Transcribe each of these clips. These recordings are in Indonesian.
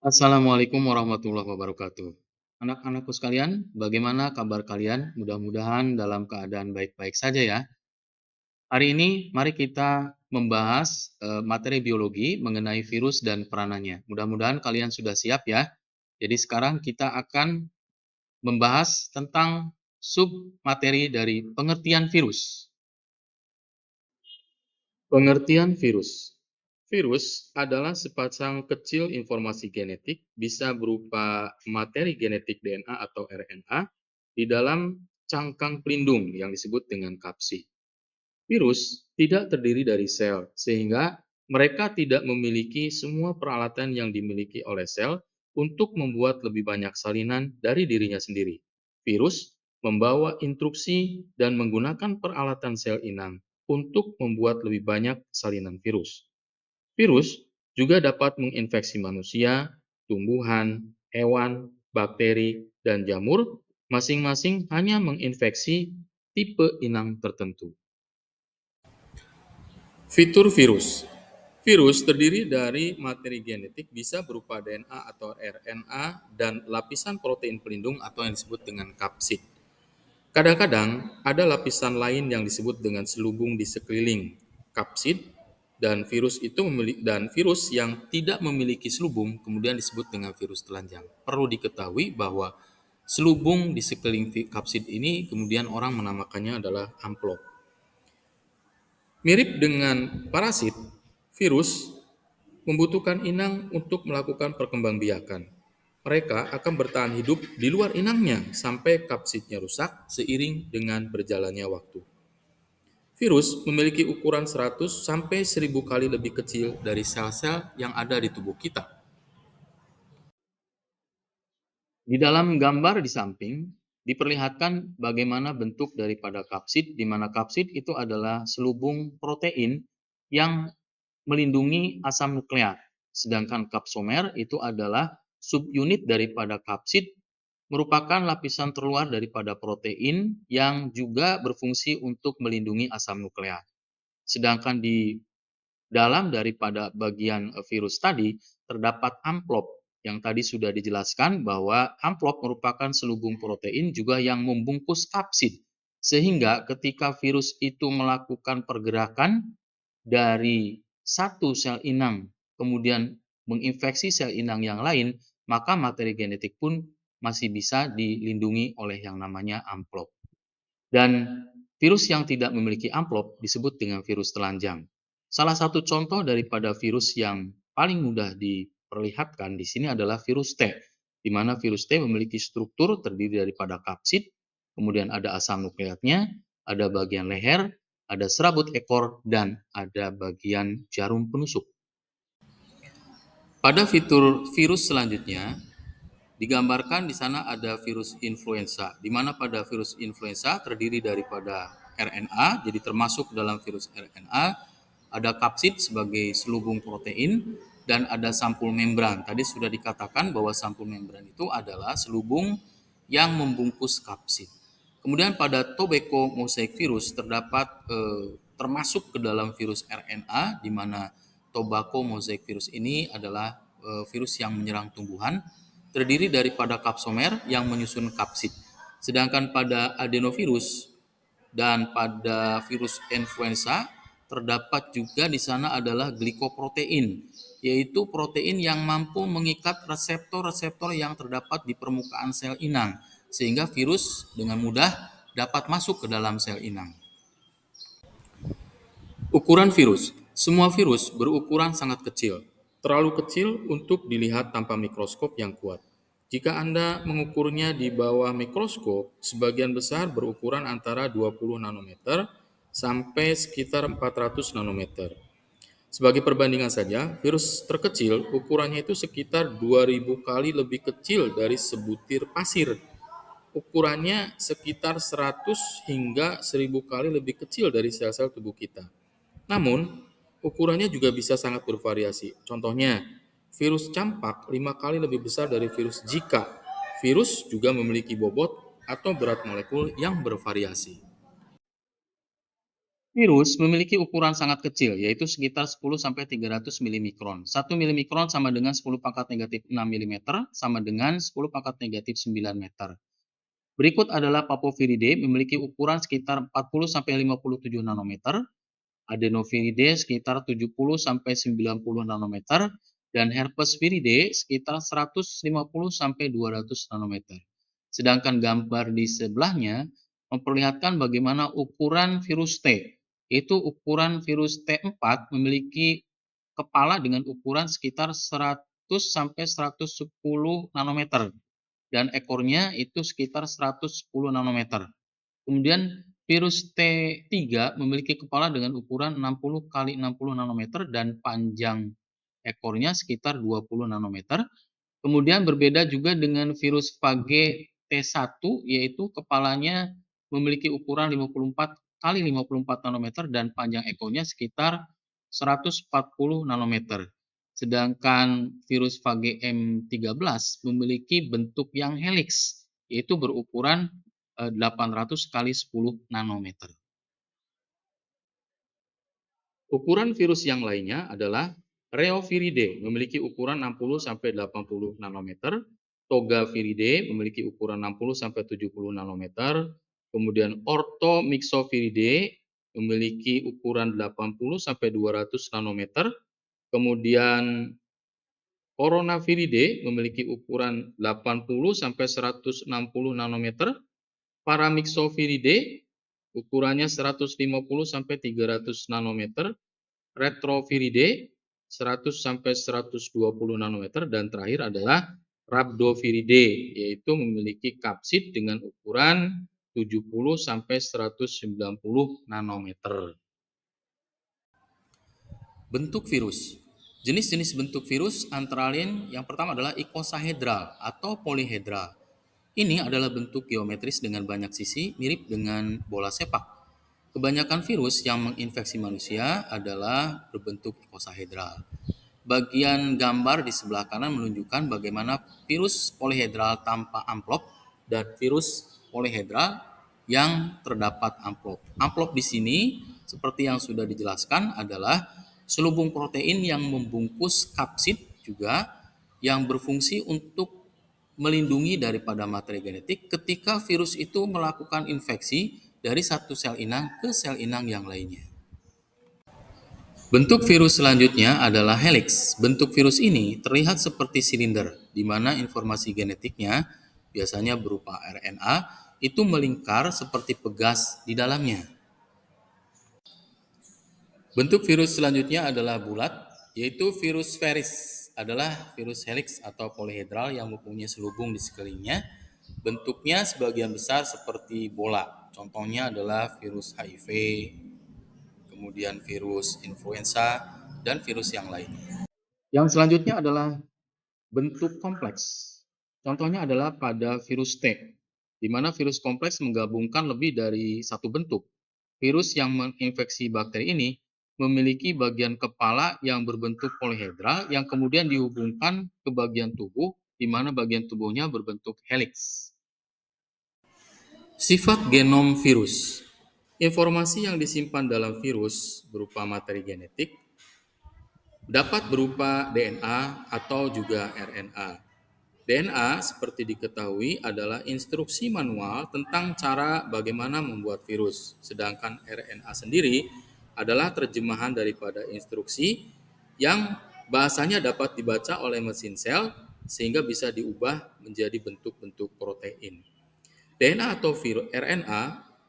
Assalamualaikum warahmatullahi wabarakatuh. Anak-anakku sekalian, bagaimana kabar kalian? Mudah-mudahan dalam keadaan baik-baik saja ya. Hari ini mari kita membahas materi biologi mengenai virus dan peranannya. Mudah-mudahan kalian sudah siap ya. Jadi sekarang kita akan membahas tentang sub materi dari pengertian virus. Pengertian virus. Virus adalah sepasang kecil informasi genetik, bisa berupa materi genetik DNA atau RNA, di dalam cangkang pelindung yang disebut dengan kapsid. Virus tidak terdiri dari sel, sehingga mereka tidak memiliki semua peralatan yang dimiliki oleh sel untuk membuat lebih banyak salinan dari dirinya sendiri. Virus membawa instruksi dan menggunakan peralatan sel inang untuk membuat lebih banyak salinan virus. Virus juga dapat menginfeksi manusia, tumbuhan, hewan, bakteri, dan jamur, masing-masing hanya menginfeksi tipe inang tertentu. Fitur virus. Virus terdiri dari materi genetik bisa berupa DNA atau RNA dan lapisan protein pelindung atau yang disebut dengan kapsid. Kadang-kadang ada lapisan lain yang disebut dengan selubung di sekeliling kapsid dan virus yang tidak memiliki selubung kemudian disebut dengan virus telanjang. Perlu diketahui bahwa selubung di sekeliling kapsid ini kemudian orang menamakannya adalah amplop. Mirip dengan parasit, virus membutuhkan inang untuk melakukan perkembangbiakan. Mereka akan bertahan hidup di luar inangnya sampai kapsidnya rusak seiring dengan berjalannya waktu. Virus memiliki ukuran 100 sampai 1000 kali lebih kecil dari sel-sel yang ada di tubuh kita. Di dalam gambar di samping, diperlihatkan bagaimana bentuk daripada kapsid, di mana kapsid itu adalah selubung protein yang melindungi asam nukleat. Sedangkan kapsomer itu adalah subunit daripada kapsid, merupakan lapisan terluar daripada protein yang juga berfungsi untuk melindungi asam nukleat. Sedangkan di dalam daripada bagian virus tadi terdapat amplop yang tadi sudah dijelaskan bahwa amplop merupakan selubung protein juga yang membungkus kapsid. Sehingga ketika virus itu melakukan pergerakan dari satu sel inang kemudian menginfeksi sel inang yang lain, maka materi genetik pun masih bisa dilindungi oleh yang namanya amplop. Dan virus yang tidak memiliki amplop disebut dengan virus telanjang. Salah satu contoh daripada virus yang paling mudah diperlihatkan di sini adalah virus T, di mana virus T memiliki struktur terdiri daripada kapsid, kemudian ada asam nukleatnya, ada bagian leher, ada serabut ekor, dan ada bagian jarum penusuk. Pada fitur virus selanjutnya, digambarkan di sana ada virus influenza, di mana pada virus influenza terdiri daripada RNA, jadi termasuk dalam virus RNA, ada kapsid sebagai selubung protein, dan ada sampul membran. Tadi sudah dikatakan bahwa sampul membran itu adalah selubung yang membungkus kapsid. Kemudian pada tobacco mosaic virus terdapat termasuk ke dalam virus RNA, di mana tobacco mosaic virus ini adalah virus yang menyerang tumbuhan, terdiri daripada kapsomer yang menyusun kapsid. Sedangkan pada adenovirus dan pada virus influenza terdapat juga di sana adalah glikoprotein, yaitu protein yang mampu mengikat reseptor-reseptor yang terdapat di permukaan sel inang, sehingga virus dengan mudah dapat masuk ke dalam sel inang. Ukuran virus. Semua virus berukuran sangat kecil, terlalu kecil untuk dilihat tanpa mikroskop yang kuat. Jika Anda mengukurnya di bawah mikroskop, sebagian besar berukuran antara 20 nanometer sampai sekitar 400 nanometer. Sebagai perbandingan saja, virus terkecil ukurannya itu sekitar 2000 kali lebih kecil dari sebutir pasir. Ukurannya sekitar 100 hingga 1000 kali lebih kecil dari sel-sel tubuh kita. Namun, ukurannya juga bisa sangat bervariasi. Contohnya, virus campak 5 kali lebih besar dari virus Zika. Virus juga memiliki bobot atau berat molekul yang bervariasi. Virus memiliki ukuran sangat kecil, yaitu sekitar 10-300 milimikron. 1 milimikron sama dengan 10 pangkat negatif 6 milimeter, sama dengan 10 pangkat negatif 9 meter. Berikut adalah Papoviridae memiliki ukuran sekitar 40-57 nanometer, Adenoviridae sekitar 70-90 nanometer, dan Herpesviridae sekitar 150-200 nanometer. Sedangkan gambar di sebelahnya memperlihatkan bagaimana ukuran virus T, yaitu ukuran virus T4 memiliki kepala dengan ukuran sekitar 100-110 nanometer dan ekornya itu sekitar 110 nanometer. Kemudian virus T3 memiliki kepala dengan ukuran 60 kali 60 nanometer dan panjang ekornya sekitar 20 nanometer. Kemudian berbeda juga dengan virus Phage T1, yaitu kepalanya memiliki ukuran 54 kali 54 nanometer dan panjang ekornya sekitar 140 nanometer. Sedangkan virus Phage M13 memiliki bentuk yang helix, yaitu berukuran 800 kali 10 nanometer. Ukuran virus yang lainnya adalah Reoviridae memiliki ukuran 60-80 nanometer, Togaviridae memiliki ukuran 60-70 nanometer, kemudian Orthomyxoviridae memiliki ukuran 80-200 nanometer, kemudian Coronaviridae memiliki ukuran 80-160 nanometer, Paramyxoviridae ukurannya 150-300 nanometer, Retroviridae 100-120 nanometer, dan terakhir adalah Rhabdoviridae, yaitu memiliki kapsid dengan ukuran 70-190 nanometer. Bentuk virus. Jenis-jenis bentuk virus antara lain yang pertama adalah icosahedral atau polyhedral. Ini adalah bentuk geometris dengan banyak sisi mirip dengan bola sepak. Kebanyakan virus yang menginfeksi manusia adalah berbentuk icosahedral. Bagian gambar di sebelah kanan menunjukkan bagaimana virus polyhedral tanpa amplop dan virus polyhedral yang terdapat amplop. Amplop di sini seperti yang sudah dijelaskan adalah selubung protein yang membungkus kapsid juga yang berfungsi untuk melindungi daripada materi genetik ketika virus itu melakukan infeksi dari satu sel inang ke sel inang yang lainnya. Bentuk virus selanjutnya adalah helix. Bentuk virus ini terlihat seperti silinder, di mana informasi genetiknya biasanya berupa RNA itu melingkar seperti pegas di dalamnya. Bentuk virus selanjutnya adalah bulat, yaitu virus Veris adalah virus helix atau polyhedral yang mempunyai selubung di sekelilingnya. Bentuknya sebagian besar seperti bola. Contohnya adalah virus HIV, kemudian virus influenza, dan virus yang lainnya. Yang selanjutnya adalah bentuk kompleks. Contohnya adalah pada virus T, di mana virus kompleks menggabungkan lebih dari satu bentuk. Virus yang menginfeksi bakteri ini memiliki bagian kepala yang berbentuk polyhedral yang kemudian dihubungkan ke bagian tubuh, di mana bagian tubuhnya berbentuk helix. Sifat genom virus. Informasi yang disimpan dalam virus berupa materi genetik dapat berupa DNA atau juga RNA. DNA seperti diketahui adalah instruksi manual tentang cara bagaimana membuat virus, sedangkan RNA sendiri adalah terjemahan daripada instruksi yang bahasanya dapat dibaca oleh mesin sel sehingga bisa diubah menjadi bentuk-bentuk protein. DNA atau RNA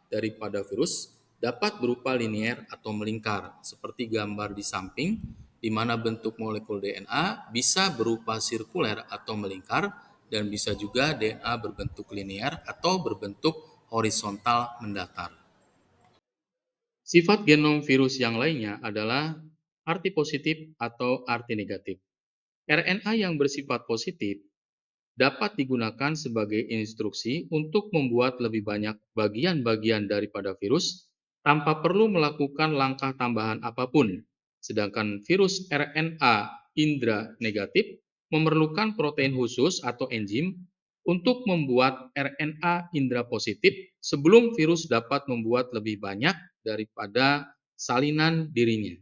daripada virus dapat berupa linier atau melingkar, seperti gambar di samping, di mana bentuk molekul DNA bisa berupa sirkuler atau melingkar, dan bisa juga DNA berbentuk linier atau berbentuk horizontal mendatar. Sifat genom virus yang lainnya adalah arti positif atau arti negatif. RNA yang bersifat positif dapat digunakan sebagai instruksi untuk membuat lebih banyak bagian-bagian daripada virus tanpa perlu melakukan langkah tambahan apapun. Sedangkan virus RNA indra negatif memerlukan protein khusus atau enzim untuk membuat RNA indra positif sebelum virus dapat membuat lebih banyak daripada salinan dirinya.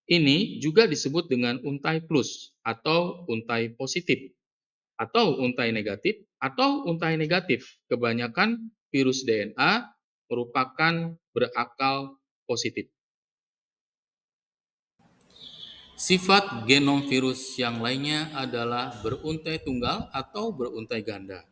Ini juga disebut dengan untai plus atau untai positif atau untai negatif atau untai negatif. Kebanyakan virus DNA merupakan berakal positif. Sifat genom virus yang lainnya adalah beruntai tunggal atau beruntai ganda.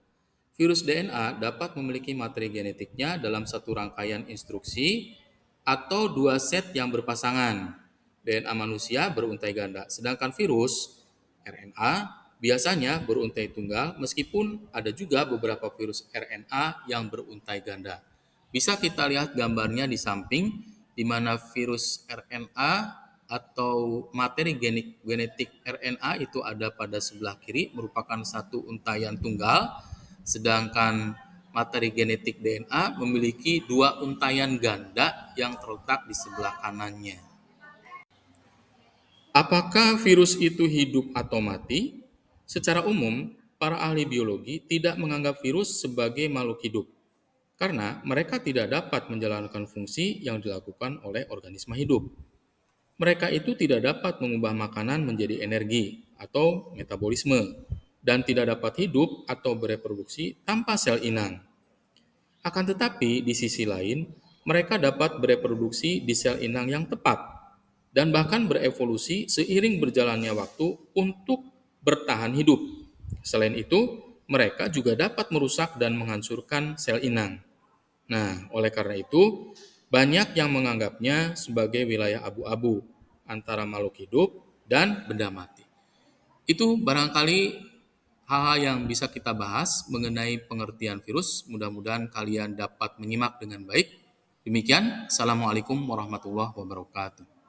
Virus DNA dapat memiliki materi genetiknya dalam satu rangkaian instruksi atau dua set yang berpasangan. DNA manusia beruntai ganda, sedangkan virus RNA biasanya beruntai tunggal meskipun ada juga beberapa virus RNA yang beruntai ganda. Bisa kita lihat gambarnya di samping di mana virus RNA atau materi genetik RNA itu ada pada sebelah kiri merupakan satu untaian tunggal, sedangkan materi genetik DNA memiliki dua untaian ganda yang terletak di sebelah kanannya. Apakah virus itu hidup atau mati? Secara umum, para ahli biologi tidak menganggap virus sebagai makhluk hidup karena mereka tidak dapat menjalankan fungsi yang dilakukan oleh organisme hidup. Mereka itu tidak dapat mengubah makanan menjadi energi atau metabolisme dan tidak dapat hidup atau bereproduksi tanpa sel inang. Akan tetapi, di sisi lain, mereka dapat bereproduksi di sel inang yang tepat dan bahkan berevolusi seiring berjalannya waktu untuk bertahan hidup. Selain itu, mereka juga dapat merusak dan menghancurkan sel inang. Nah, oleh karena itu, banyak yang menganggapnya sebagai wilayah abu-abu antara makhluk hidup dan benda mati. Itu barangkali hal-hal yang bisa kita bahas mengenai pengertian virus. Mudah-mudahan kalian dapat menyimak dengan baik. Demikian, Assalamualaikum warahmatullahi wabarakatuh.